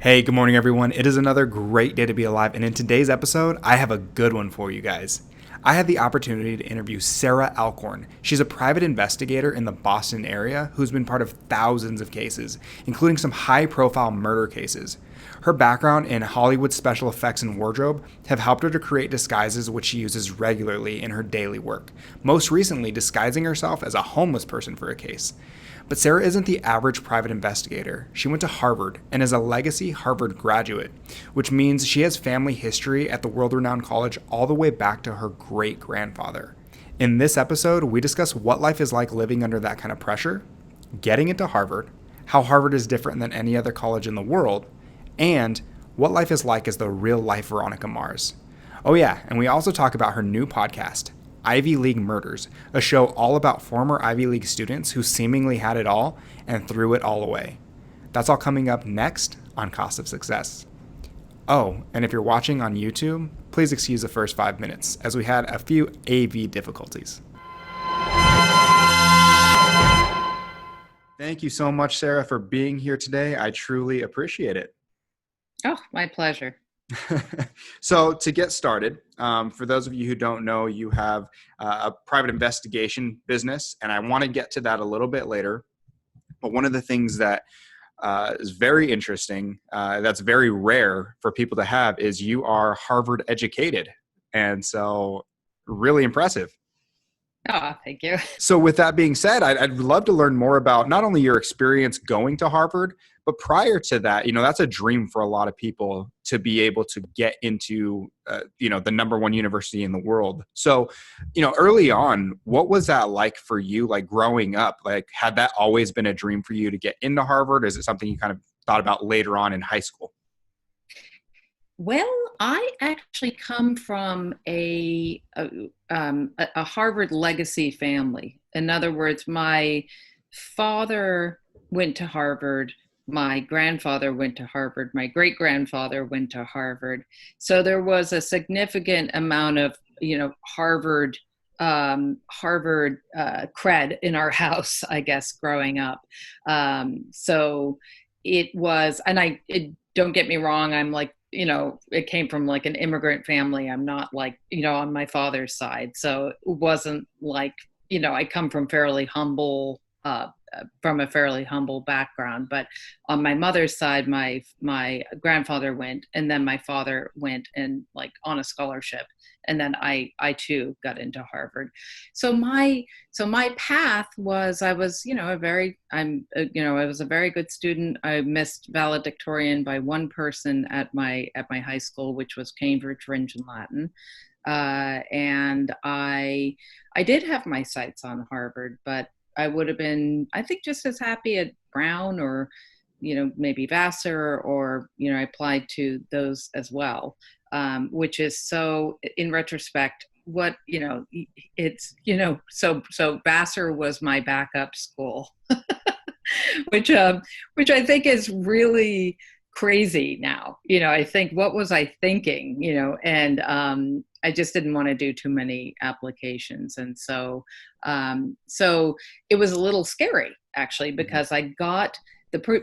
Hey, good morning, everyone. It is another great day to be alive, and in today's episode, I have a good one for you guys. I had the opportunity to interview Sarah Alcorn. She's a private investigator in the Boston area who's been part of thousands of cases, including some high profile murder cases. Her background in Hollywood special effects and wardrobe have helped her to create disguises which she uses regularly in her daily work, most recently disguising herself as a homeless person for a case. But Sarah isn't the average private investigator. She went to Harvard and is a legacy Harvard graduate, which means she has family history at the world renowned college all the way back to her great grandfather. In this episode, we discuss what life is like living under that kind of pressure, getting into Harvard, how Harvard is different than any other college in the world, and what life is like as the real life Veronica Mars. Oh, yeah, and we also talk about her new podcast, IvyleagueMurders, a show all about former Ivy League students who seemingly had it all and threw it all away. That's all coming up next on Cost of Success. Oh, and if you're watching on YouTube, please excuse the first 5 minutes, as we had a few AV difficulties. Thank you so much, Sarah, for being here today. I truly appreciate it. Oh, my pleasure. So to get started, for those of you who don't know, you have a private investigation business, and I want to get to that a little bit later. But one of the things that is very interesting, that's very rare for people to have, is you are Harvard educated. And so really impressive. Oh, thank you. So with that being said, I'd love to learn more about not only your experience going to Harvard, but prior to that, that's a dream for a lot of people to be able to get into, the number one university in the world. So, early on, what was that like for you, like growing up? Like, had that always been a dream for you to get into Harvard? Is it something you kind of thought about later on in high school? Well, I actually come from a Harvard legacy family. In other words, my father went to Harvard. My grandfather went to Harvard. My great grandfather went to Harvard. So there was a significant amount of, Harvard cred in our house, I guess, growing up. So it was, and don't get me wrong, I'm like, it came from like an immigrant family. I'm not like, on my father's side. So it wasn't like, I come from a fairly humble background. But on my mother's side, my grandfather went, and then my father went and like on a scholarship. And then I too got into Harvard. So my path was, I was, I was a very good student. I missed valedictorian by one person at my high school, which was Cambridge Fringe and Latin. And I did have my sights on Harvard, but I would have been, I think, just as happy at Brown or, maybe Vassar, or, I applied to those as well, which is so, in retrospect, so Vassar was my backup school, which I think is really crazy now. I think, what was I thinking? And I just didn't want to do too many applications, and so it was a little scary actually, because I got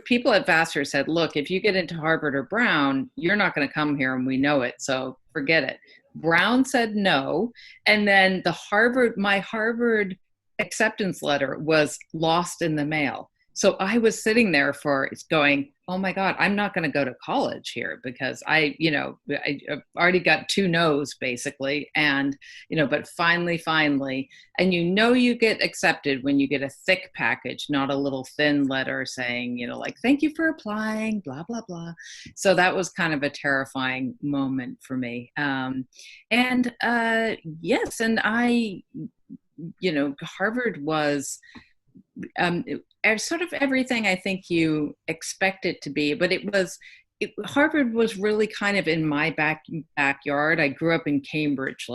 people at Vassar said, look, if you get into Harvard or Brown, you're not going to come here, and we know it, so forget it. Brown said no, and then my Harvard acceptance letter was lost in the mail. So I was sitting there going, oh my God, I'm not going to go to college here, because I already got 2 no's basically. And, but finally, and you get accepted when you get a thick package, not a little thin letter saying, like, thank you for applying, blah, blah, blah. So that was kind of a terrifying moment for me. Yes, and Harvard was, sort of everything I think you expect it to be, but Harvard was really kind of in my backyard. I grew up in Cambridge,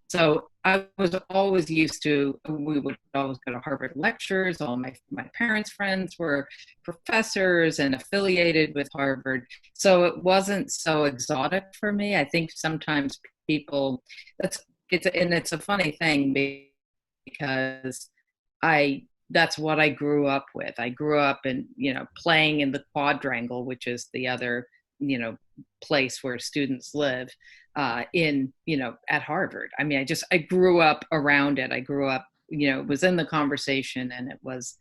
so I was always used to, we would always go to Harvard lectures. All my parents' friends were professors and affiliated with Harvard. So it wasn't so exotic for me. I think sometimes people, it's a funny thing, because that's what I grew up with. I grew up in, playing in the quadrangle, which is the other place where students live at Harvard. I mean, I grew up around it. I grew up, was in the conversation, and it was,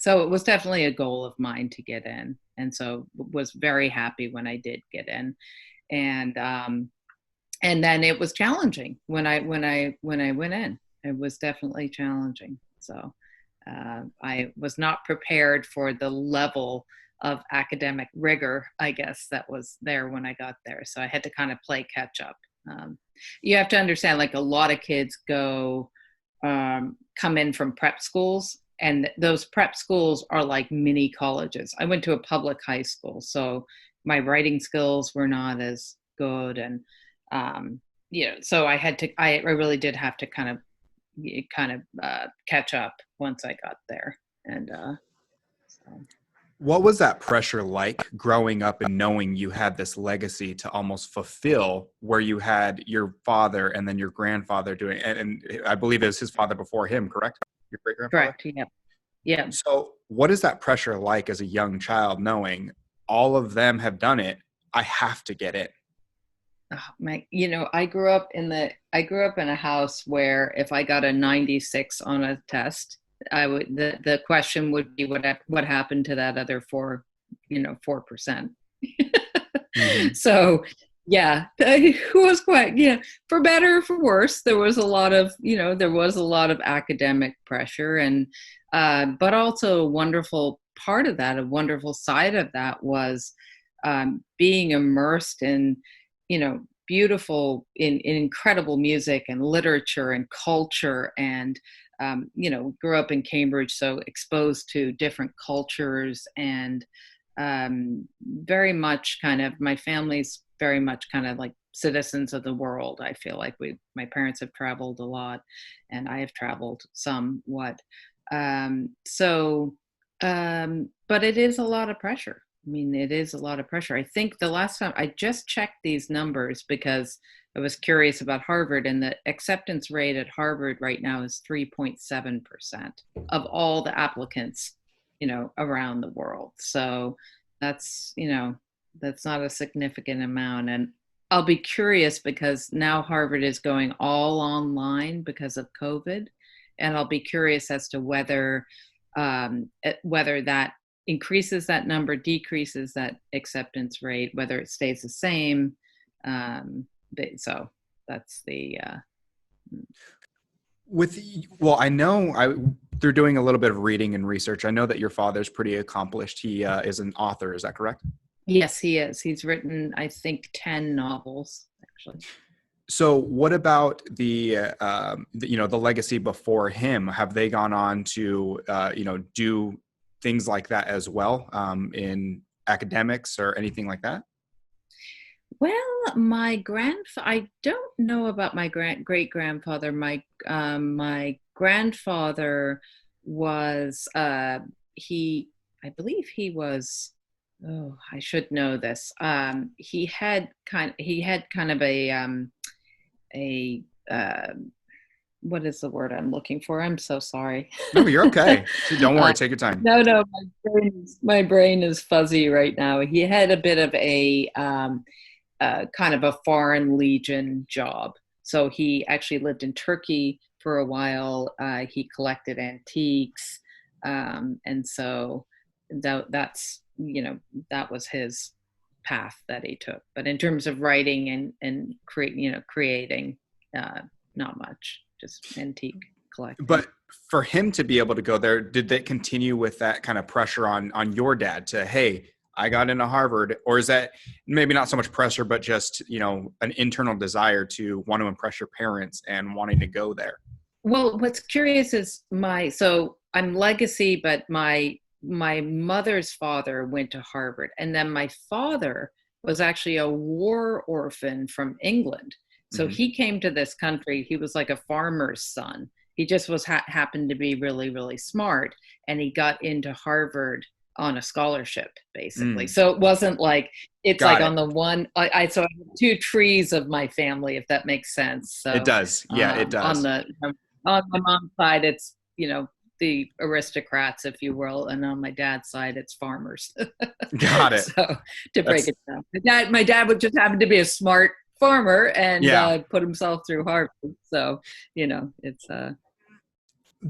so it was definitely a goal of mine to get in. And so was very happy when I did get in. And then it was challenging when I went in. It was definitely challenging. So I was not prepared for the level of academic rigor, I guess, that was there when I got there. So I had to kind of play catch up. You have to understand, like, a lot of kids come in from prep schools, and those prep schools are like mini colleges. I went to a public high school, so my writing skills were not as good. And, so I really did have to kind of catch up once I got there. And so. What was that pressure like growing up and knowing you had this legacy to almost fulfill, where you had your father and then your grandfather doing, and I believe it was his father before him, correct? Your great-grandfather? Correct. Yeah. Yeah. So what is that pressure like as a young child, knowing all of them have done it? I have to get in. Oh, I grew up in a house where if I got a 96 on a test, the question would be what happened to that other 4%. Mm-hmm. So yeah, it was quite, for better or for worse. There was a lot of academic pressure, and but also a wonderful part of that, a wonderful side of that was being immersed in, beautiful, in incredible music and literature and culture. And grew up in Cambridge, so exposed to different cultures, and very much kind of, my family's very much kind of like citizens of the world. I feel like my parents have traveled a lot, and I have traveled somewhat. But it is a lot of pressure. I mean, it is a lot of pressure. I think the last time I just checked these numbers because I was curious about Harvard, and the acceptance rate at Harvard right now is 3.7% of all the applicants, around the world. So that's not a significant amount. And I'll be curious because now Harvard is going all online because of COVID. And I'll be curious as to whether that increases that number, decreases that acceptance rate, whether it stays the same. So that's the I know through doing a little bit of reading and research, I know that your father's pretty accomplished. He is an author. Is that correct? Yes, he is. He's written, I think, 10 novels, actually. So what about the legacy before him? Have they gone on to, do things like that as well, in academics or anything like that? Well, I don't know about my great-grandfather. My grandfather was, I believe he was, oh, I should know this. He had kind of a what is the word I'm looking for? I'm so sorry. No, you're okay. Don't worry. Take your time. No, my brain is fuzzy right now. He had a bit of a kind of a foreign legion job. So he actually lived in Turkey for a while. He collected antiques. And so that was his path that he took. But in terms of writing and creating, not much, just antique collecting. But for him to be able to go there, did they continue with that kind of pressure on your dad to, hey, I got into Harvard? Or is that maybe not so much pressure, but just, an internal desire to want to impress your parents and wanting to go there? Well, what's curious is so I'm legacy, but my mother's father went to Harvard. And then my father was actually a war orphan from England. So mm-hmm. He came to this country. He was like a farmer's son. He just happened to be really, really smart. And he got into Harvard on a scholarship, basically. So it wasn't like, it's like on the one, so I have two trees of my family, if that makes sense. So it does. Yeah, it does. On my mom's side, it's, the aristocrats, if you will, and on my dad's side, it's farmers. Got it. So to break That's it down, my dad would just happen to be a smart farmer and yeah. put himself through Harvard. So it's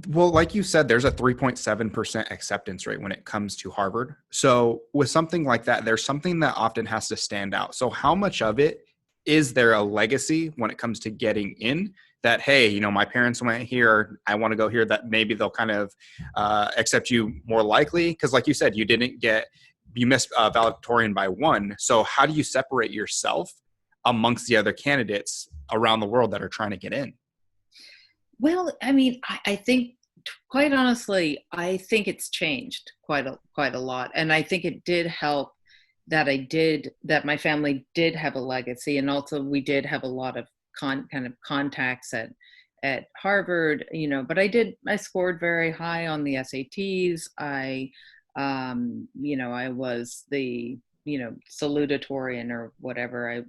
Well, like you said, there's a 3.7% acceptance rate when it comes to Harvard. So with something like that, there's something that often has to stand out. So how much of it is there a legacy when it comes to getting in that, hey, my parents went here, I want to go here, that maybe they'll kind of accept you more likely? Because like you said, you missed valedictorian by one. So how do you separate yourself amongst the other candidates around the world that are trying to get in? well, I mean, I think, quite honestly, I think it's changed quite a lot, and I think it did help that my family did have a legacy, and also we did have a lot of kind of contacts at Harvard, but I scored very high on the SATs. I was the salutatorian or whatever.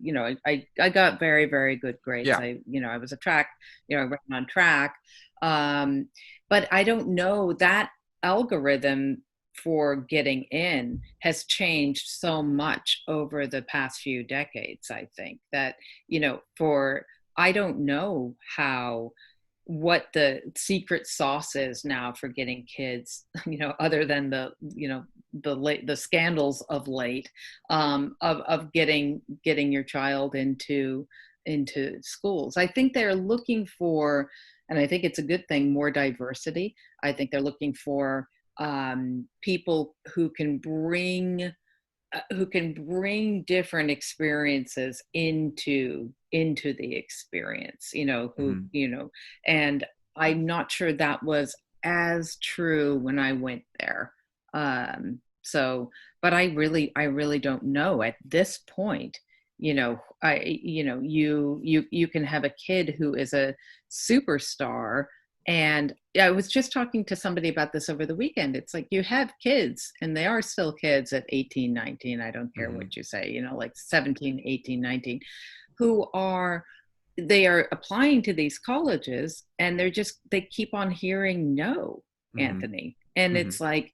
I got very, very good grades. Yeah. I was a track, I ran on track. But I don't know, that algorithm for getting in has changed so much over the past few decades. I think that, I don't know what the secret sauce is now for getting kids, other than the scandals of late, of getting your child into schools. I think they're looking for, and I think it's a good thing, more diversity. I think they're looking for people who can bring different experiences into the experience, and I'm not sure that was as true when I went there. But I really don't know at this point. You can have a kid who is a superstar. And I was just talking to somebody about this over the weekend. It's like, you have kids, and they are still kids at 18, 19. I don't care what you say, like 17, 18, 19, they are applying to these colleges, and they keep on hearing no, Anthony. And it's like,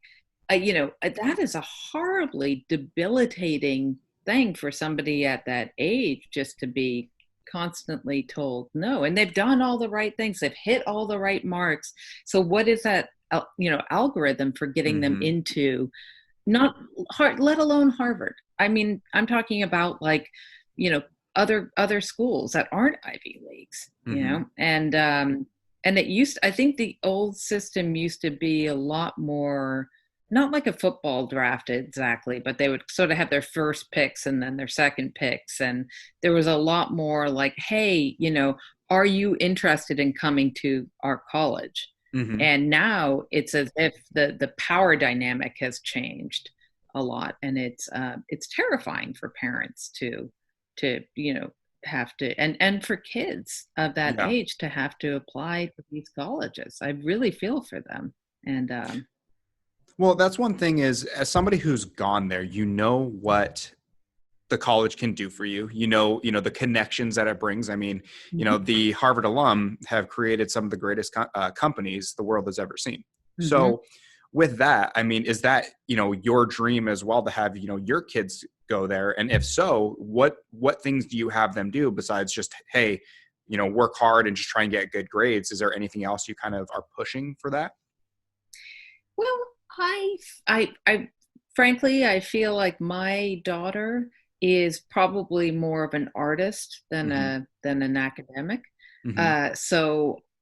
that is a horribly debilitating thing for somebody at that age, just to be constantly told no. And they've done all the right things, they've hit all the right marks. So what is that algorithm for getting them into, not hard, let alone Harvard? I mean, I'm talking about other schools that aren't Ivy Leagues, and I think the old system used to be a lot more, not like a football draft exactly, but they would sort of have their first picks and then their second picks. And there was a lot more like, hey, are you interested in coming to our college? And now it's as if the power dynamic has changed a lot. And it's terrifying for parents to have to, and for kids of that age to have to apply to these colleges. I really feel for them. And well, that's one thing, is as somebody who's gone there, what the college can do for you, the connections that it brings. I mean, the Harvard alum have created some of the greatest companies the world has ever seen. So with that, I mean, is that, your dream as well, to have, your kids go there? And if so, what things do you have them do besides just, hey, work hard and just try and get good grades? Is there anything else you kind of are pushing for that? Well, I frankly, I feel like my daughter is probably more of an artist than an academic.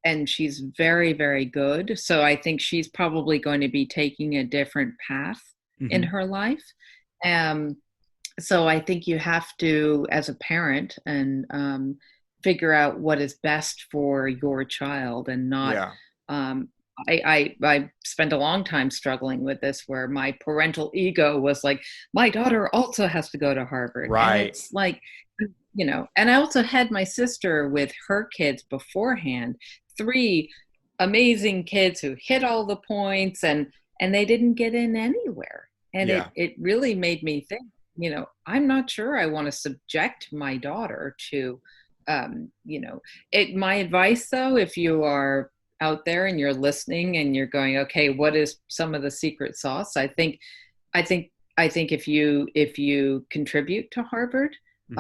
And she's very, very good. So I think she's probably going to be taking a different path in her life. So I think you have to, as a parent, and figure out what is best for your child, and not. I spent a long time struggling with this, where my parental ego was like, my daughter also has to go to Harvard. Right. And it's like, and I also had my sister with her kids beforehand, 3 amazing kids who hit all the points, and they didn't get in anywhere. And it really made me think, I'm not sure I want to subject my daughter to, my advice though, if you are out there and you're listening and you're going, okay, what is some of the secret sauce? I think, I think if you contribute to Harvard, Hmm.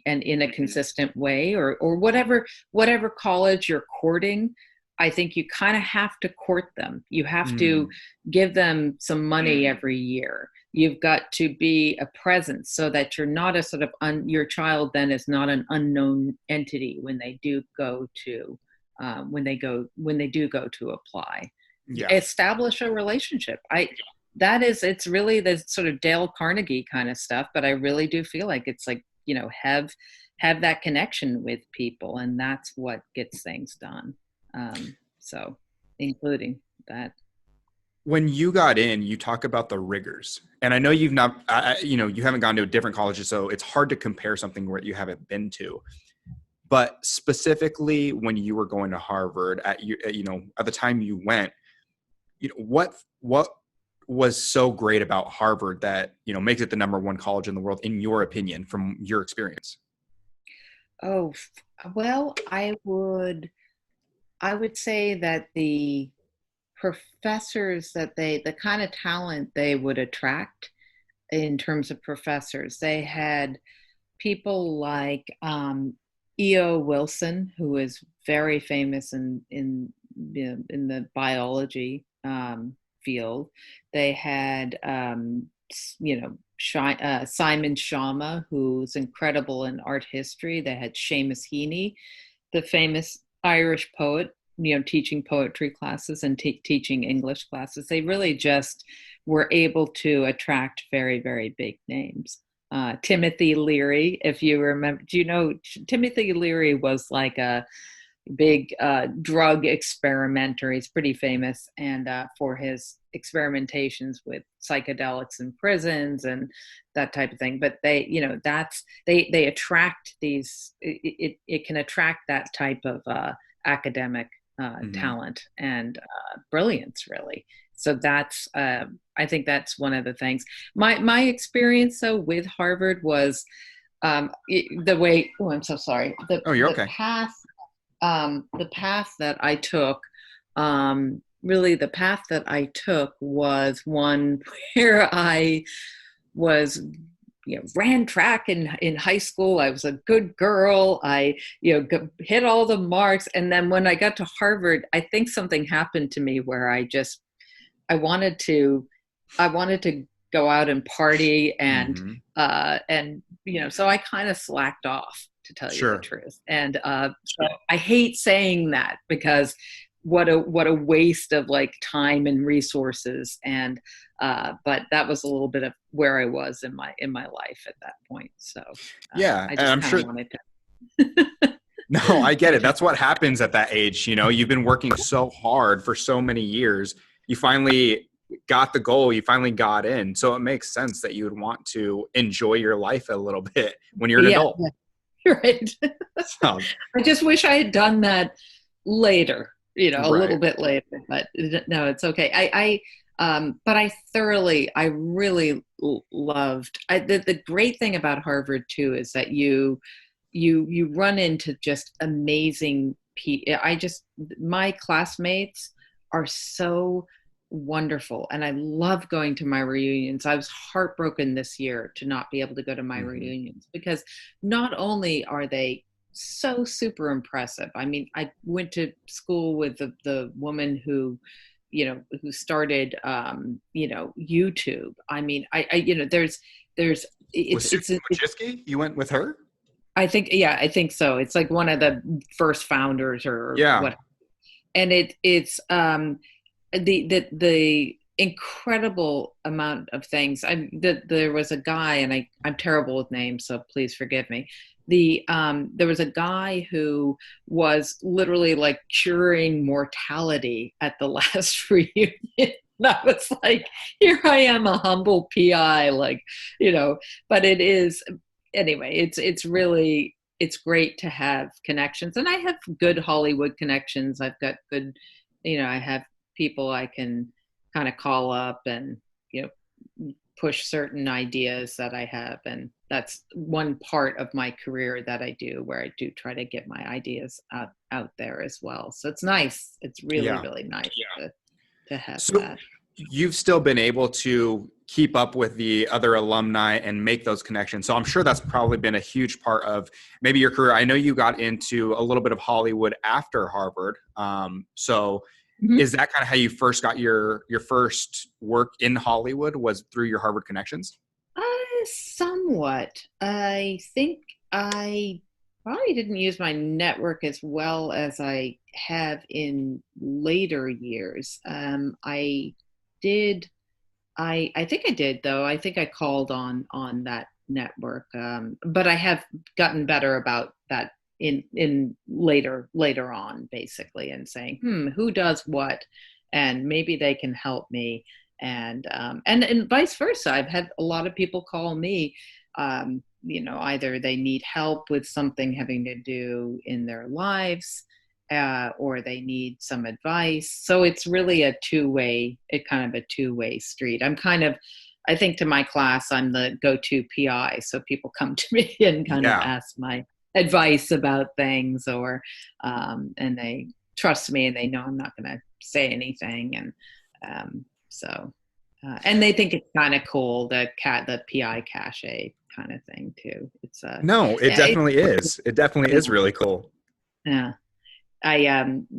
and in a consistent way, or whatever college you're courting, I think you kind of have to court them. You have to Mm. give them some money every year. You've got to be a presence so that you're not a sort of your child then is not an unknown entity when they do go to when they do go to apply. Yeah. Establish a relationship. It's really the sort of Dale Carnegie kind of stuff, but I really do feel like it's like, have that connection with people, and that's what gets things done. So including that. When you got in, you talk about the rigors, and I know you've not, you haven't gone to a different colleges, so it's hard to compare something where you haven't been to. But specifically, when you were going to Harvard at the time you went, what was so great about Harvard that makes it the number one college in the world, in your opinion, from your experience? Oh, well, I would say that the professors the kind of talent they would attract in terms of professors, they had people like E.O. Wilson, who is very famous in the biology field. They had Simon Schama, who's incredible in art history. They had Seamus Heaney, the famous Irish poet, teaching poetry classes and teaching English classes. They really just were able to attract very, very big names. Timothy Leary, if you remember, Timothy Leary was like a big drug experimenter. He's pretty famous, and for his experimentations with psychedelics in prisons and that type of thing. But they attract these. It can attract that type of academic Hmm. talent and brilliance, really. So that's I think that's one of the things. My experience though with Harvard was the way. Oh, I'm so sorry. Oh, you're okay. The path that I took, really the path that I took was one where I was, ran track in high school. I was a good girl. I, hit all the marks. And then when I got to Harvard, I think something happened to me where I wanted to, I wanted to go out and party Hmm. so I kind of slacked off, to tell you the Sure. truth. And so I hate saying that because what a waste of like time and resources. And but that was a little bit of where I was in my life at that point. So Yeah, I and just I'm kind of sure. wanted to No, I get it. to That's what happens at that age. You've been working so hard for so many years. You finally got the goal. You finally got in. So it makes sense that you would want to enjoy your life a little bit when you're an yeah, adult. right. So, I just wish I had done that later, a right. little bit later, but no, it's okay. But I really loved, the great thing about Harvard too, is that you run into just amazing people. My classmates are so wonderful, and I love going to my reunions. I was heartbroken this year to not be able to go to my Hmm. reunions, because not only are they so super impressive. I mean, I went to school with the woman who started YouTube. I mean, there's Was Susan it's Wojcicki? You went with her? I think, yeah, I think so. It's like one of the first founders or Yeah. what. And it's the incredible amount of things. There was a guy, and I'm terrible with names, so please forgive me. There was a guy who was literally like curing mortality at the last reunion. I was like, here I am, a humble PI, like, but it is, anyway, it's really, it's great to have connections, and I have good Hollywood connections. I've got good, I have people I can kind of call up and push certain ideas that I have. And that's one part of my career that I do, where I do try to get my ideas out there as well. So it's nice. It's really, Yeah. really nice to have So that. you've still been able to keep up with the other alumni and make those connections. So I'm sure that's probably been a huge part of maybe your career. I know you got into a little bit of Hollywood after Harvard. So Mhm. is that kind of how you first got your first work in Hollywood, was through your Harvard connections? Somewhat. I think I probably didn't use my network as well as I have in later years. I did. I think I did, though. I think I called on that network, but I have gotten better about that in later on, basically, and saying, who does what, and maybe they can help me, and vice versa. I've had a lot of people call me. Either they need help with something having to do in their lives, or they need some advice. So it's really kind of a two-way street. I think to my class, I'm the go-to PI. So people come to me and kind of Yeah. ask my advice about things, and they trust me and they know I'm not going to say anything. And they think it's kind of cool, the PI cachet kind of thing too. No, it Yeah, definitely is. It definitely is really cool. yeah.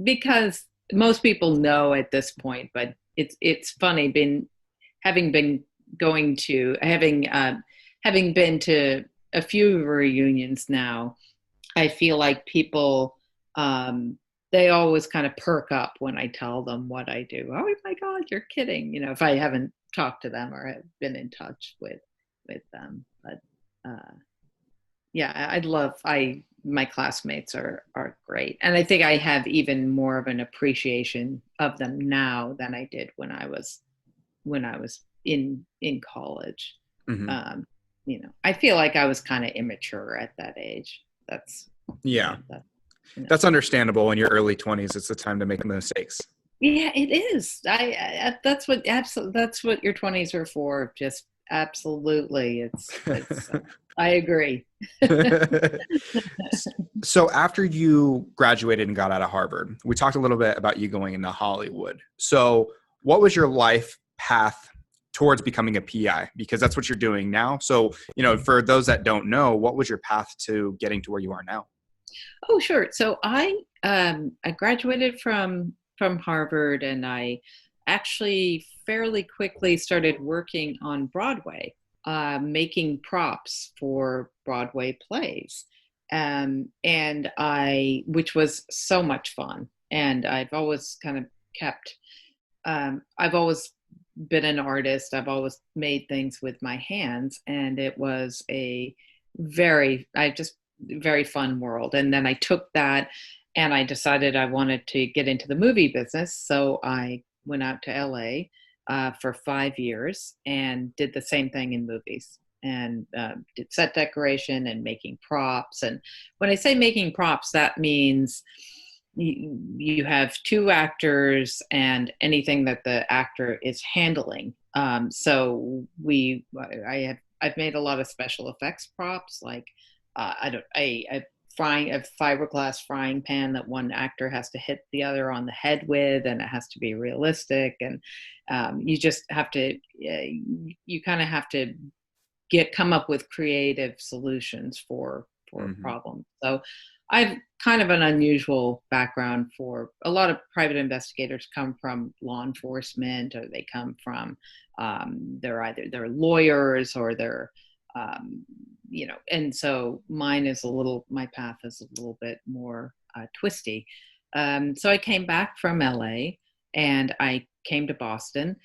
Because most people know at this point, but it's funny, having been going to having been to a few reunions now. I feel like people, they always kind of perk up when I tell them what I do. Oh my God, you're kidding! If I haven't talked to them or have been in touch with them, but yeah, my classmates are great, and I think I have even more of an appreciation of them now than I did when I was in college. Hmm. um I feel like I was kind of immature at that age. That's Yeah, that, that's understandable. In your early 20s, it's the time to make mistakes. yeah, it is. That's what your 20s are for. Just absolutely, it's I agree. So after you graduated and got out of Harvard, we talked a little bit about you going into Hollywood. So what was your life path towards becoming a PI? Because that's what you're doing now. So, for those that don't know, what was your path to getting to where you are now? Oh, sure. So I graduated from Harvard, and I actually fairly quickly started working on Broadway, making props for Broadway plays, which was so much fun. And I've always kind of kept. I've always been an artist. I've always made things with my hands, and it was I just very fun world. And then I took that and I decided I wanted to get into the movie business. So I went out to LA for 5 years and did the same thing in movies, and did set decoration and making props. And when I say making props, that means you have two actors and anything that the actor is handling. I've made a lot of special effects props, like a fiberglass frying pan that one actor has to hit the other on the head with, and it has to be realistic. And you just have to, you kind of have to come up with creative solutions for Hmm. problems. So I've kind of an unusual background. For a lot of private investigators come from law enforcement, or they come from they're lawyers, or they're and so my path is a little bit more twisty. So I came back from LA and I came to Boston,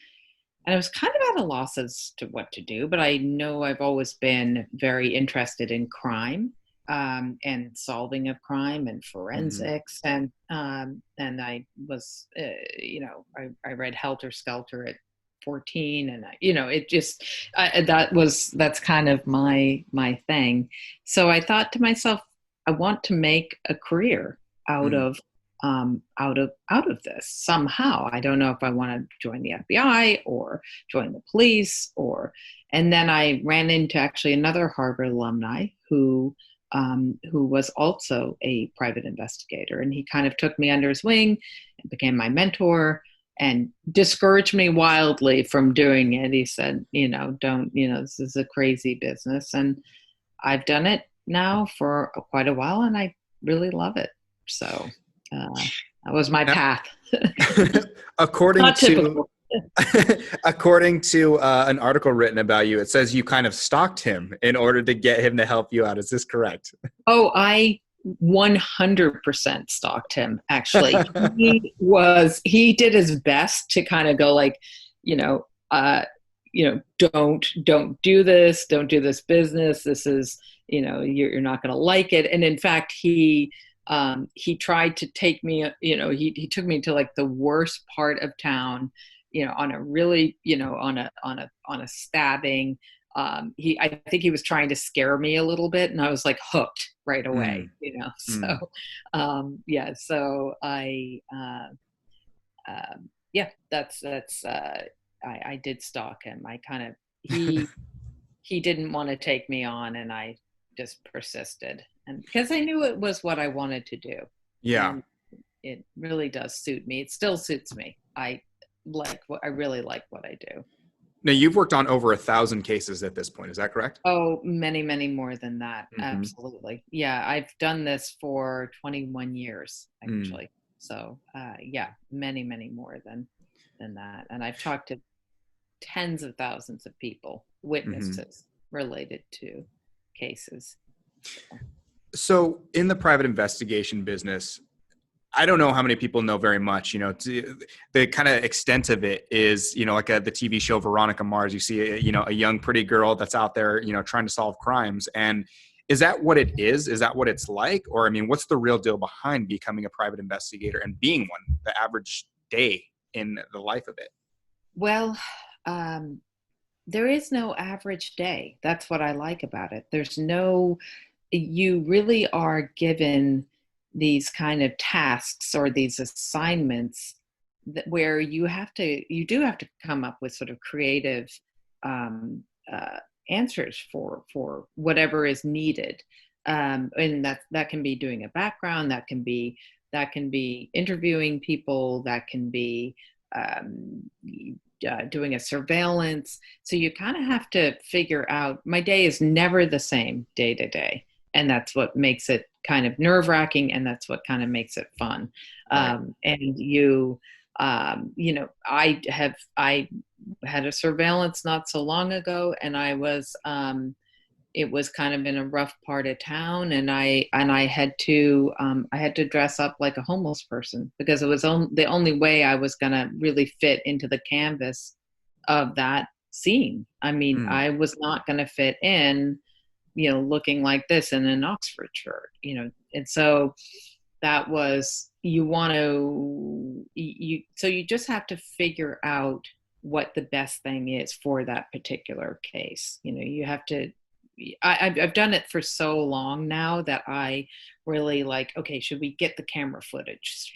and I was kind of at a loss as to what to do, but I know I've always been very interested in crime, and solving of crime and Hmm. forensics. And I was, I read Helter Skelter at 14, and it just, that's kind of my thing. So I thought to myself, I want to make a career out Hmm. of out of this somehow. I don't know if I want to join the FBI or join the police, and then I ran into actually another Harvard alumni who was also a private investigator, and he kind of took me under his wing and became my mentor and discouraged me wildly from doing it. He said, don't, this is a crazy business. And I've done it now for quite a while, and I really love it. So that was my path. According Not to typical. according to an article written about you, it says you kind of stalked him in order to get him to help you out. Is this correct? Oh, I 100% stalked him, actually. He did his best to kind of go like, don't do this business. This is, you're not going to like it. And in fact, he tried to take me, he took me to like the worst part of town, on a really, on a stabbing. I think he was trying to scare me a little bit, and I was like hooked right away, So, so I did stalk him. He didn't want to take me on, and I just persisted, and because I knew it was what I wanted to do. Yeah. And it really does suit me. It still suits me. I really like what I do. Now, you've worked on over 1,000 cases at this point. Is that correct? Oh, many, many more than that. Mm-hmm. Absolutely. Yeah. I've done this for 21 years, actually. So, many, many more than that. And I've talked to tens of thousands of people, witnesses related to cases. So in the private investigation business, I don't know how many people know very much. The kind of extent of it is, like the TV show Veronica Mars. You see, a young pretty girl that's out there, trying to solve crimes. And is that what it is? Is that what it's like? Or, I mean, what's the real deal behind becoming a private investigator and being one, the average day in the life of it? Well, there is no average day. That's what I like about it. You really are given these kind of tasks or these assignments where you do have to come up with sort of creative answers for whatever is needed, and that can be doing a background, that can be interviewing people, that can be doing a surveillance. So you kind of have to figure out. My day is never the same day to day. And that's what makes it kind of nerve-wracking, and that's what kind of makes it fun. Right. I had a surveillance not so long ago, and it was kind of in a rough part of town, and I had to dress up like a homeless person because it was the only way I was going to really fit into the canvas of that scene. I mean, I was not going to fit in, looking like this in an Oxford shirt, and so that was, so you just have to figure out what the best thing is for that particular case. You have to, I've done it for so long now that I really like, okay, should we get the camera footage?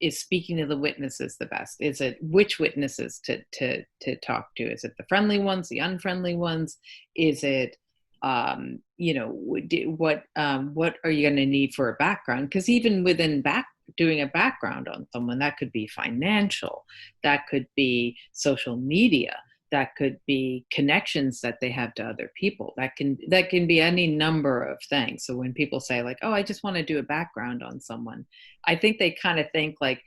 Is speaking to the witnesses the best? Is it which witnesses to talk to? Is it the friendly ones, the unfriendly ones? Is it, what are you going to need for a background? Because even within doing a background on someone, that could be financial, that could be social media, that could be connections that they have to other people, that can be any number of things. So when people say like, oh, I just want to do a background on someone, I think they kind of think like,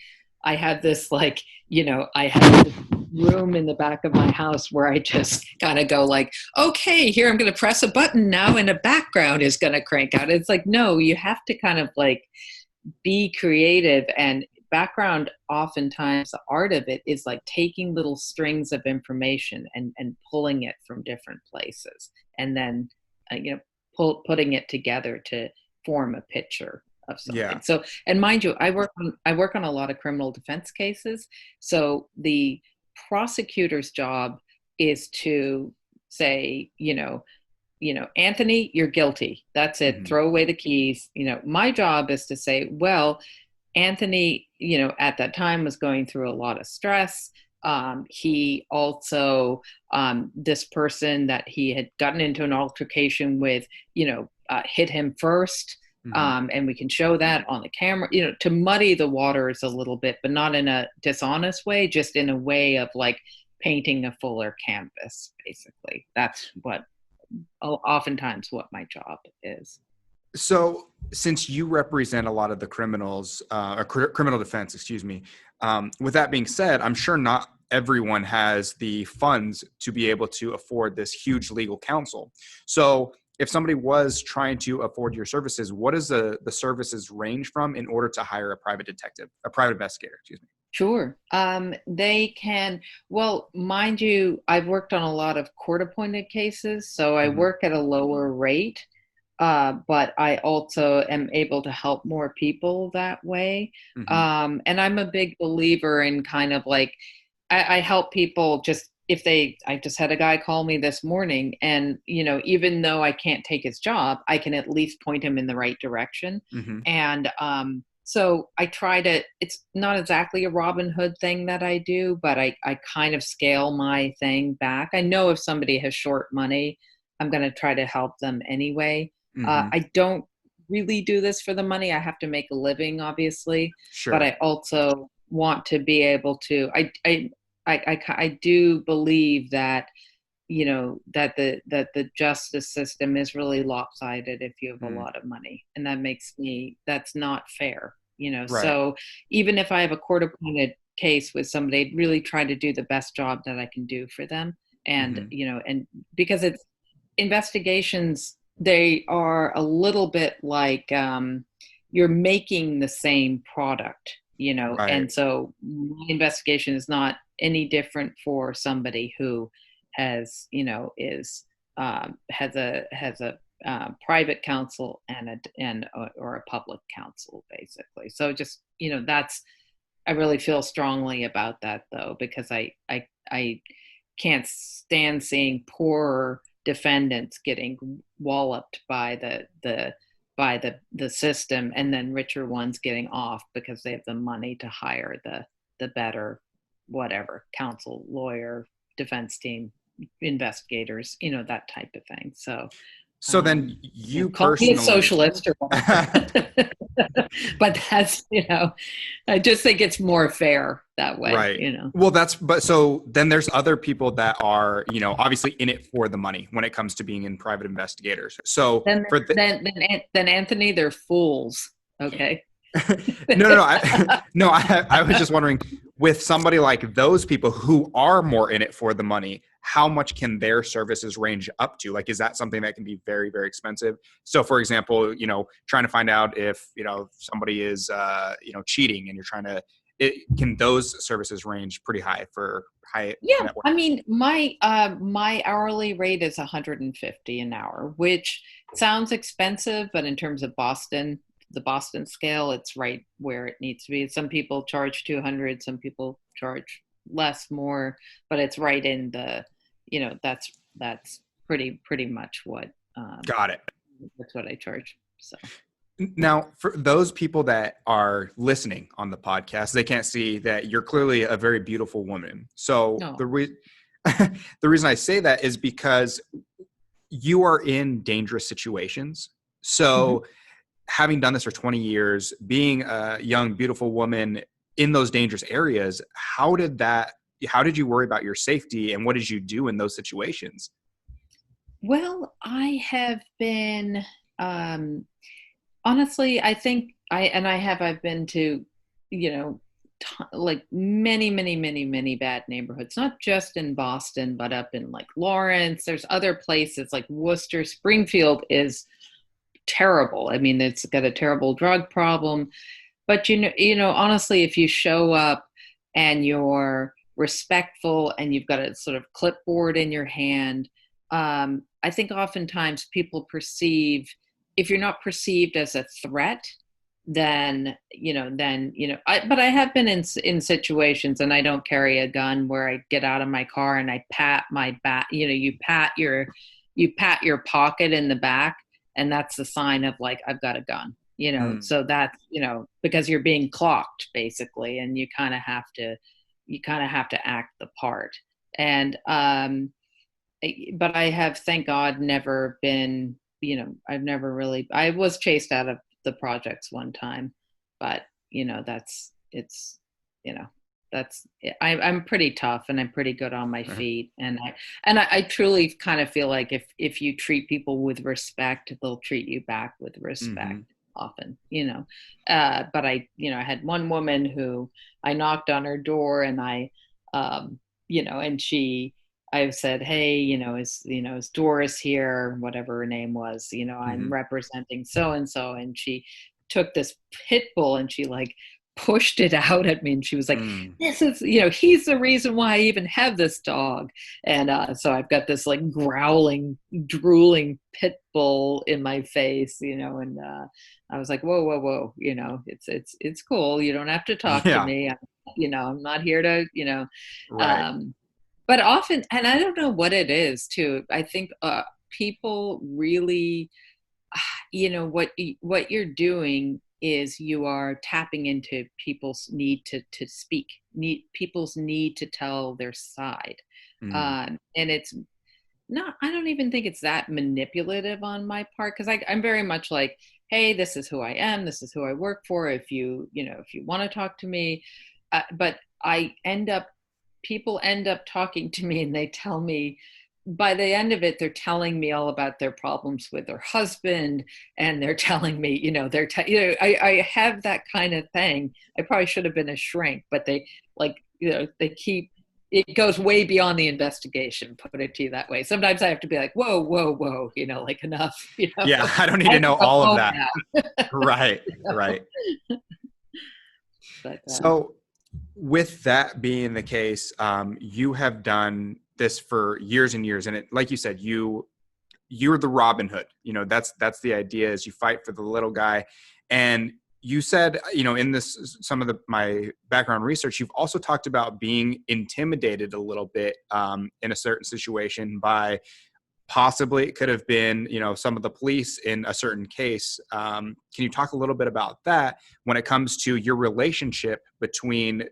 I have this like, I have this room in the back of my house where I just kind of go like, okay, here I'm going to press a button now and a background is going to crank out. It's like, no, you have to kind of like be creative, and background, oftentimes the art of it is like taking little strings of information and pulling it from different places, and then putting it together to form a picture of something. Yeah. So, and mind you, I work on a lot of criminal defense cases. So the prosecutor's job is to say, Anthony, you're guilty. That's it. Mm-hmm. Throw away the keys. My job is to say, well, Anthony, at that time was going through a lot of stress. He also, this person that he had gotten into an altercation with, hit him first. And we can show that on the camera, to muddy the waters a little bit, but not in a dishonest way, just in a way of like painting a fuller canvas, basically. That's oftentimes what my job is. So since you represent a lot of the criminals, or criminal defense, excuse me, with that being said, I'm sure not everyone has the funds to be able to afford this huge legal counsel. So if somebody was trying to afford your services, what does the services range from in order to hire a private investigator, excuse me? Sure. They can, well, mind you, I've worked on a lot of court-appointed cases, so I work at a lower rate. But I also am able to help more people that way. And I'm a big believer in kind of like, I help people just I just had a guy call me this morning and, even though I can't take his job, I can at least point him in the right direction. And so I try to, it's not exactly a Robin Hood thing that I do, but I kind of scale my thing back. I know if somebody has short money, I'm going to try to help them anyway. I don't really do this for the money. I have to make a living, obviously, but I also want to be able to, I do believe that, that the justice system is really lopsided if you have a lot of money, and that's not fair, so even if I have a court appointed case with somebody, I'd really try to do the best job that I can do for them. And, and because it's investigations, they are a little bit like you're making the same product, and so my investigation is not any different for somebody who has, has a private counsel or a public counsel, basically. So just, I really feel strongly about that though, because I can't stand seeing poor defendants getting walloped by the system, and then richer ones getting off because they have the money to hire the better whatever counsel, lawyer, defense team, investigators, that type of thing. So then you call personally me a socialist or whatever. But that's, I just think it's more fair that way, right. Well, so then there's other people that are, obviously in it for the money when it comes to being in private investigators. So then Anthony, they're fools. Okay. No. I was just wondering, with somebody like those people who are more in it for the money, how much can their services range up to? Like, is that something that can be very, very expensive? So for example, trying to find out if, somebody is, cheating, and you're trying to, can those services range pretty high for high? Yeah. Network? I mean, my hourly rate is $150 an hour, which sounds expensive, but in terms of the Boston scale, it's right where it needs to be. Some people charge $200, some people charge less, more, but it's right in the, that's pretty much what. Got it. That's what I charge. So. Now, for those people that are listening on the podcast, they can't see that you're clearly a very beautiful woman. So the reason I say that is because you are in dangerous situations. So having done this for 20 years, being a young, beautiful woman in those dangerous areas, how did you worry about your safety, and what did you do in those situations? Well, I have been, honestly, I think I've been to, like many bad neighborhoods, not just in Boston, but up in like Lawrence. There's other places like Worcester. Springfield is terrible. I mean, it's got a terrible drug problem, but honestly, if you show up and you're respectful and you've got a sort of clipboard in your hand, I think oftentimes people perceive, if you're not perceived as a threat, then but I have been in situations, and I don't carry a gun, where I get out of my car and I pat my back. You pat your pocket in the back, and that's the sign of like, I've got a gun. Mm. so that's, because you're being clocked basically, and you kind of have to act the part. And, but I have, thank God, never been, I've never really, I was chased out of the projects one time, but it's, you know, I'm pretty tough, and I'm pretty good on my feet. And I truly kind of feel like if you treat people with respect, they'll treat you back with respect Mhm. often, but I had one woman who I knocked on her door, and and I said, hey, is Doris here, whatever her name was, I'm Mhm. representing so and so. And she took this pit bull, and she like pushed it out at me, and she was like, Mm. this is, he's the reason why I even have this dog. And so I've got this like growling, drooling pit bull in my face, and I was like, whoa, whoa, whoa, it's cool. You don't have to talk to Yeah. me. I'm not here to, Right. um, but often, and I don't know what it is too. I think people really, what you're doing is you are tapping into people's need to speak, people's need to tell their side. Mm. And it's not, I don't even think it's that manipulative on my part, because I'm very much like, hey, this is who I am, this is who I work for, if you want to talk to me. But people end up talking to me, and they tell me, by the end of it, they're telling me all about their problems with their husband, and they're telling me, I have that kind of thing. I probably should have been a shrink, but they, like, they keep, it goes way beyond the investigation, put it to you that way. Sometimes I have to be like, whoa, whoa, whoa, like, enough, Yeah, I don't need I to have to know go all of home that. now. Right. you know? Right. But So, with that being the case, you have done this for years and years, and like you said, you're the Robin Hood. That's the idea, is you fight for the little guy. And you said, in this, some of my background research, you've also talked about being intimidated a little bit in a certain situation by, possibly it could have been, some of the police in a certain case. Can you talk a little bit about that when it comes to your relationship between,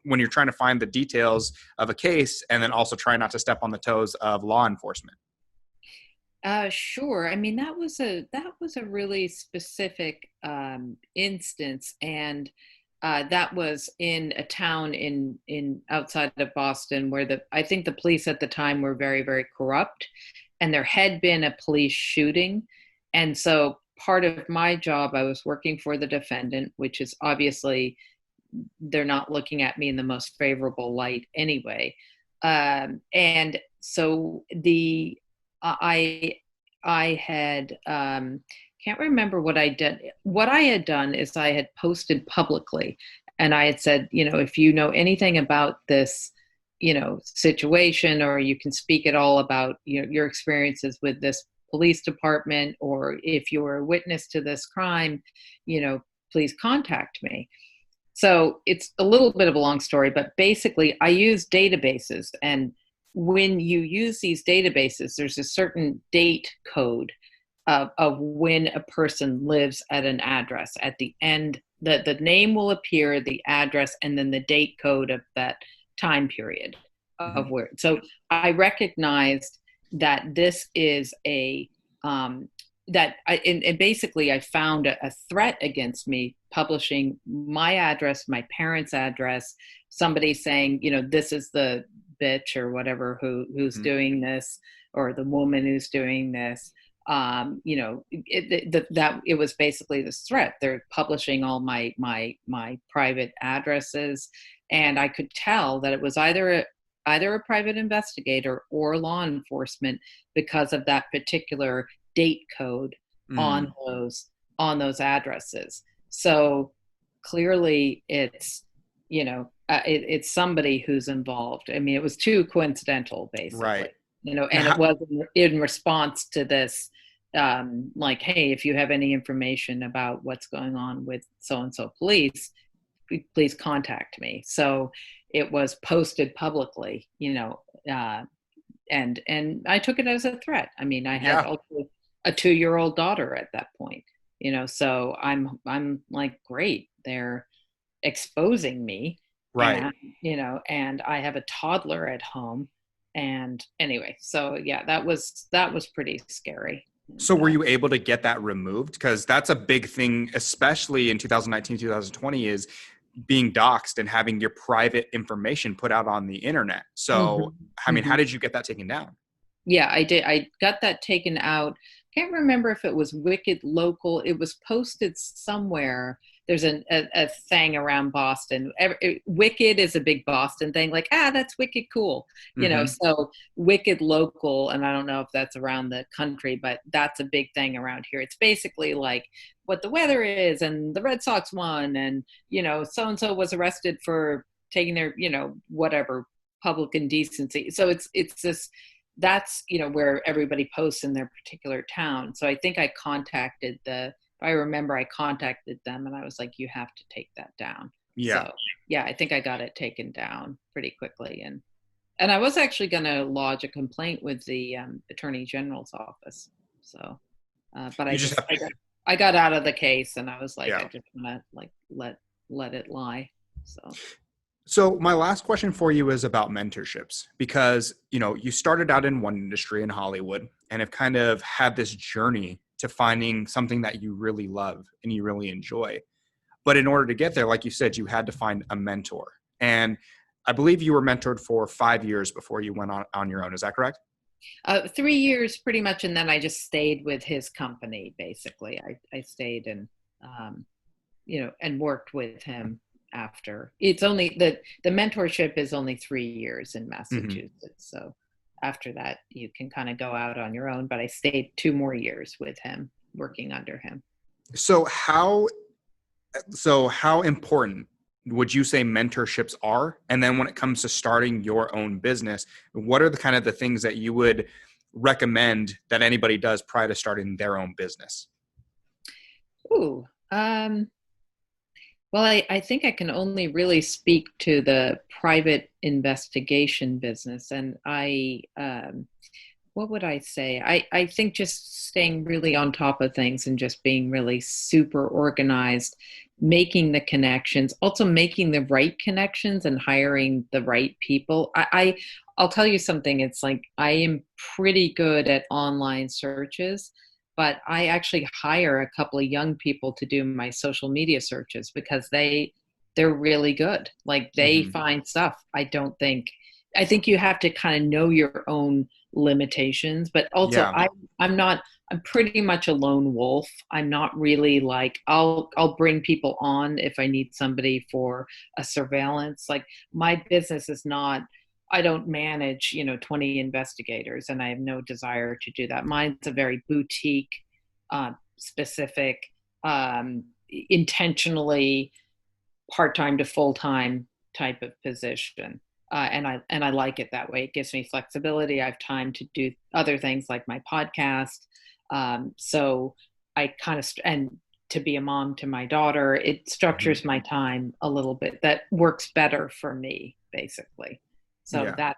when you're trying to find the details of a case, and then also try not to step on the toes of law enforcement? Sure. I mean, that was a really specific instance, and that was in a town in outside of Boston, where I think the police at the time were very, very corrupt, and there had been a police shooting. And so part of my job, I was working for the defendant, which is obviously, they're not looking at me in the most favorable light anyway. And so I I had can't remember what I did. What I had done is I had posted publicly, and I had said, if you know anything about this, situation, or you can speak at all about, your experiences with this police department, or if you're a witness to this crime, please contact me. So it's a little bit of a long story, but basically, I use databases. And when you use these databases, there's a certain date code of when a person lives at an address. At the end, the name will appear, the address, and then the date code of that time period Mm-hmm. of where. So I recognized that this is and basically I found a threat against me publishing my address, my parents' address, somebody saying, this is the bitch or whatever who's Mm-hmm. doing this, or the woman who's doing this. That it was basically this threat. They're publishing all my private addresses, and I could tell that it was either a private investigator or law enforcement, because of that particular date code Mm. on those addresses. So clearly, it's somebody who's involved. I mean, it was too coincidental, basically. Right. And it Now, was in response to this, like, hey, if you have any information about what's going on with so and so police, please contact me. So it was posted publicly, and I took it as a threat. I mean, I had yeah. also a 2-year-old daughter at that point. So I'm like, great, they're exposing me, Right. and and I have a toddler at home. And anyway, so yeah, that was pretty scary. So And were you able to get that removed? Because that's a big thing, especially in 2019, 2020, is being doxxed and having your private information put out on the internet. So, Mhm, I mean, how mhm. did you get that taken down? Yeah, I did. I got that taken out. Can't remember if it was Wicked Local. It was posted somewhere. There's a thing around Boston. Wicked is a big Boston thing. Like, that's wicked cool. Hmm. So Wicked Local, and I don't know if that's around the country, but that's a big thing around here. It's basically like what the weather is, and the Red Sox won, and so and so was arrested for taking their whatever public indecency. So it's this that's where everybody posts in their particular town. So I think I remember I contacted them and I was like, you have to take that down. Yeah. So yeah, I think I got it taken down pretty quickly. And I was actually going to lodge a complaint with the attorney general's office. So but You just have, I got out of the case, and I was like, I yeah. just want to like let it lie. So So my last question for you is about mentorships, because, you started out in one industry in Hollywood and have kind of had this journey to finding something that you really love and you really enjoy. But in order to get there, like you said, you had to find a mentor. And I believe you were mentored for 5 years before you went on your own. Is that correct? 3 years pretty much, and then I just stayed with his company. Basically, I stayed and and worked with him after. It's only the mentorship is only 3 years in Hmm. Massachusetts. So after that, you can kind of go out on your own. But I stayed 2 more years with him, working under him. So how important would you say mentorships are? And then when it comes to starting your own business, what are the kind of the things that you would recommend that anybody does prior to starting their own business? Ooh. Well, I think I can only really speak to the private investigation business. And what would I say? I think just staying really on top of things and just being really super organized, making the connections, also making the right connections and hiring the right people. I'll tell you something. It's like I am pretty good at online searches, but I actually hire a couple of young people to do my social media searches because they're really good. Like they Hmm. find stuff. I think you have to kind of know your own limitations, but also Yeah. I'm pretty much a lone wolf. I'm not really like I'll bring people on if I need somebody for a surveillance. Like my business is not, I don't manage 20 investigators, and I have no desire to do that. Mine's a very boutique, specific, intentionally part-time to full-time type of position. And I like it that way. It gives me flexibility. I have time to do other things like my podcast. So I kind of and to be a mom to my daughter, it Hmm. structures my time a little bit. That works better for me, basically. So Yeah.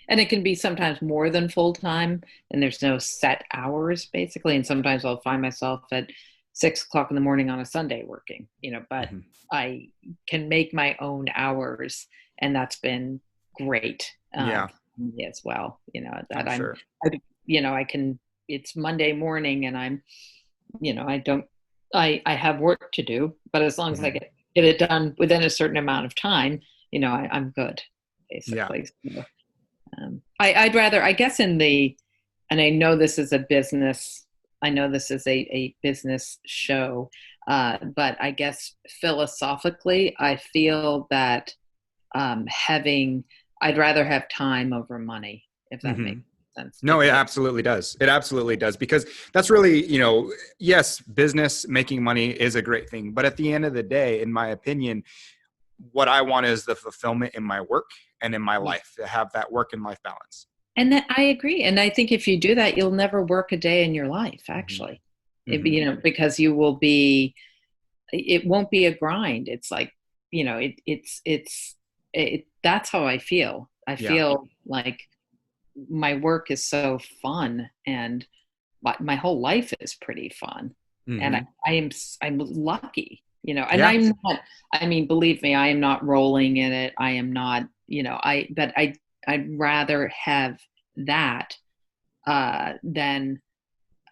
and it can be sometimes more than full time, and there's no set hours, basically. And sometimes I'll find myself at 6 o'clock in the morning on a Sunday working, but Hmm. I can make my own hours, and that's been great Yeah, for me as well. I'm That sure. I can. It's Monday morning, and I don't. I have work to do, but as long as I Hmm. get it done within a certain amount of time, I'm good, Yeah. basically. So, I'd rather, I guess, and I know this is a business. I know this is a business show, but I guess philosophically, I feel that having, I'd rather have time over money, if that Hmm. makes sense. No, it Because absolutely does. It absolutely does, because that's really, yes, business making money is a great thing. But at the end of the day, in my opinion, what I want is the fulfillment in my work and in my yeah. life, to have that work and life balance. And that I agree. And I think if you do that, you'll never work a day in your life, Hmm. actually. Hmm. Because you will be, it won't be a grind. It's like, that's how I feel. I Yeah. feel like my work is so fun, and my whole life is pretty fun. And Hmm. I'm lucky, and Yeah. I'm not, I mean, believe me, I am not rolling in it. I am not, but I'd rather have that than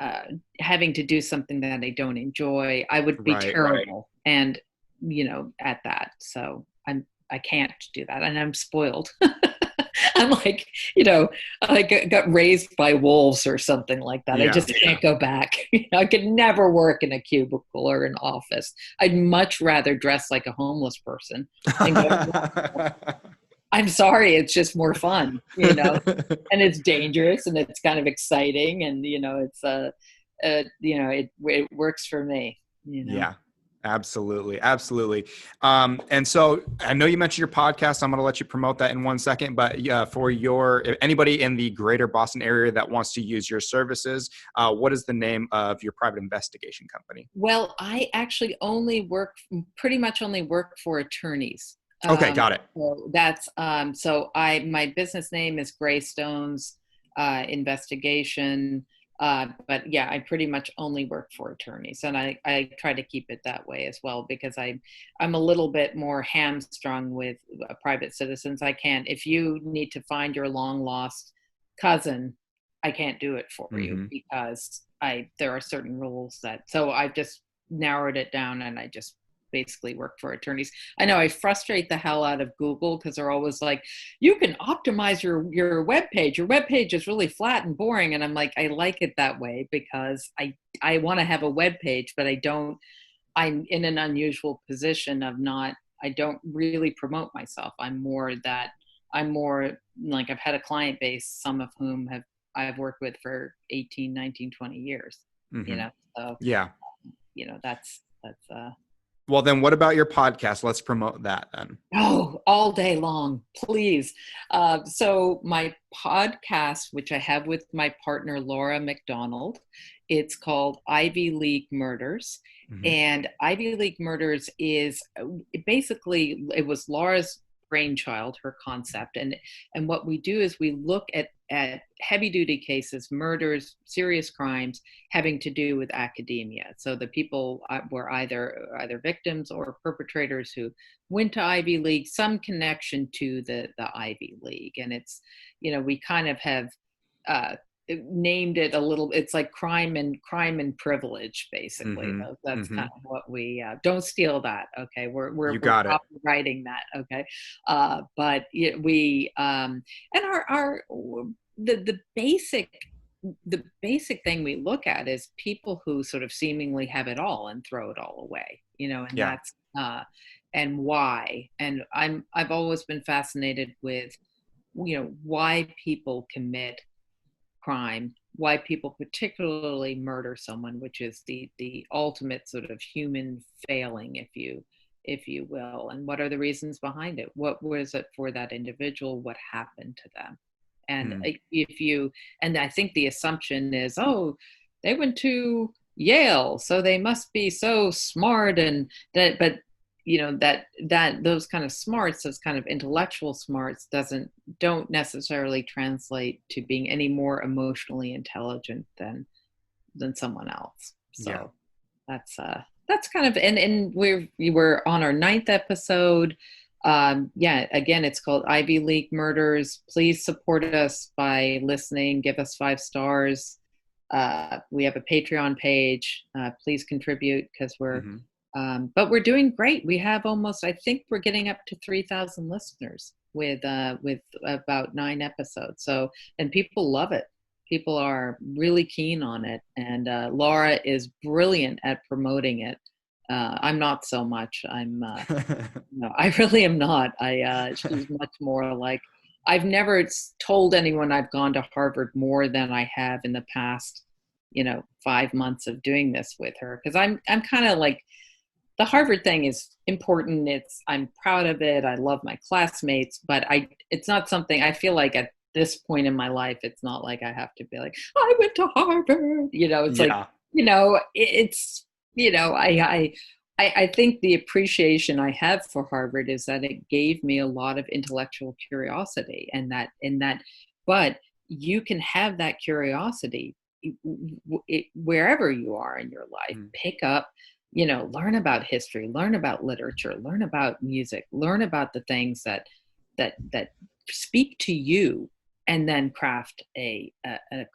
uh, having to do something that I don't enjoy. I would be Right. terrible, and at that. So I can't do that, and I'm spoiled. I'm like, I got raised by wolves or something like that. I Yeah. just can't go back. I could never work in a cubicle or an office. I'd much rather dress like a homeless person and go. I'm sorry, it's just more fun, and it's dangerous and it's kind of exciting, and it's it works for me. Yeah, absolutely. Absolutely. And so I know you mentioned your podcast. I'm going to let you promote that in 1 second, but for if anybody in the greater Boston area that wants to use your services, what is the name of your private investigation company? Well, I actually pretty much only work for attorneys. Okay. Got it. So that's so my business name is Greystone's Investigation. But yeah, I pretty much only work for attorneys, and I try to keep it that way as well, because I'm a little bit more hamstrung with private citizens. I can't, if you need to find your long lost cousin, I can't do it for you, Hmm. because there are certain rules so I've just narrowed it down, and I just basically work for attorneys. I know I frustrate the hell out of Google, because they're always like, you can optimize your web page. Your web page is really flat and boring, and I'm like, I like it that way because I want to have a web page, but I'm in an unusual position of not. I don't really promote myself. I'm more like, I've had a client base, some of whom I've worked with for 18, 19, 20 years, you Hmm. know. So, Yeah. that's Well, then what about your podcast? Let's promote that then. oh, all day long, please. So my podcast, which I have with my partner Laura McDonald, it's called Ivy League Murders. Hmm. And Ivy League Murders is basically, it was Laura's brainchild, her concept. And what we do is we look at heavy duty cases, murders, serious crimes having to do with academia. So the people were either victims or perpetrators who went to Ivy League, some connection to the Ivy League. And it's, we kind of have uh, named it a little, it's like crime and privilege, basically. Hmm. That's Hmm. kind of what we, don't steal that. Okay. You We're got it. copywriting that. Okay. But we, and the basic thing we look at is people who sort of seemingly have it all and throw it all away, and Yeah. that's and why. And I've always been fascinated with, why people commit crime, why people particularly murder someone, which is the ultimate sort of human failing, if you will, and what are the reasons behind it? What was it for that individual? What happened to them? And Mm. and I think the assumption is, oh, they went to Yale, so they must be so smart, and that, but that those kind of smarts, those kind of intellectual smarts, don't necessarily translate to being any more emotionally intelligent than someone else. Yeah. So that's kind of, and we were on our ninth episode. Yeah, again, it's called Ivy League Murders. Please support us by listening. Give us 5 stars. We have a Patreon page. Please contribute, because Hmm. but we're doing great. We have I think we're getting up to 3,000 listeners with about 9 episodes. So, and people love it. People are really keen on it, and Laura is brilliant at promoting it. I'm not so much. No, I really am not. She's much more like, I've never told anyone I've gone to Harvard more than I have in the past, 5 months of doing this with her. Because I'm kind of like, the Harvard thing is important. I'm proud of it. I love my classmates, but it's not something I feel like at this point in my life. It's not like I have to be like, I went to Harvard. It's like, Yeah. it's, I think the appreciation I have for Harvard is that it gave me a lot of intellectual curiosity, but you can have that curiosity wherever you are in your life, Mm. pick up, learn about history, learn about literature, learn about music, learn about the things that speak to you, and then craft a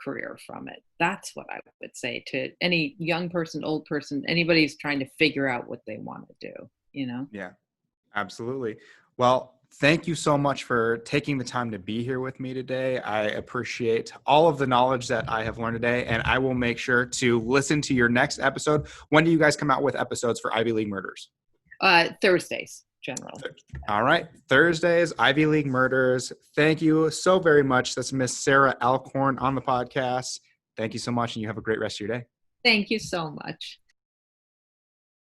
career from it. That's what I would say to any young person, old person, anybody who's trying to figure out what they want to do. Yeah. Absolutely. Well, thank you so much for taking the time to be here with me today. I appreciate all of the knowledge that I have learned today, and I will make sure to listen to your next episode. When do you guys come out with episodes for Ivy League Murders? Thursdays, generally. All right. Thursdays, Ivy League Murders. Thank you so very much. That's Miss Sarah Alcorn on the podcast. Thank you so much, and you have a great rest of your day. Thank you so much.